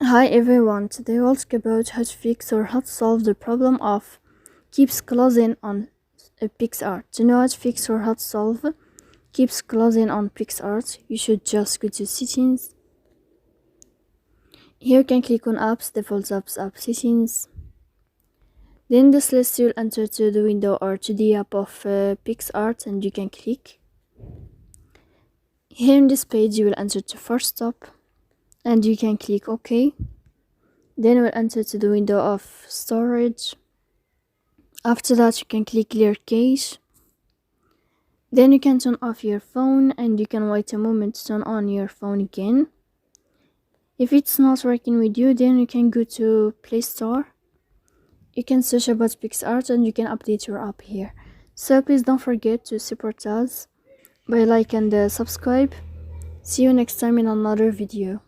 Hi everyone, today we'll talk about how to fix or how to solve the problem of keeps closing on a Picsart. To know how to fix or how to solve keeps closing on Picsart, you should just go to settings. Here you can click on apps, default apps, app settings. Then this list you'll enter to the window or to the app of Picsart and you can click. Here in this page you will enter to first stop and you can click OK. Then we'll enter to the window of storage. After that you can click clear cache. Then you can turn off your phone and you can wait a moment to turn on your phone again. If it's not working with you, then you can go to Play Store. You can search about Picsart and you can update your app here. So please don't forget to support us by like and subscribe. See you next time in another video.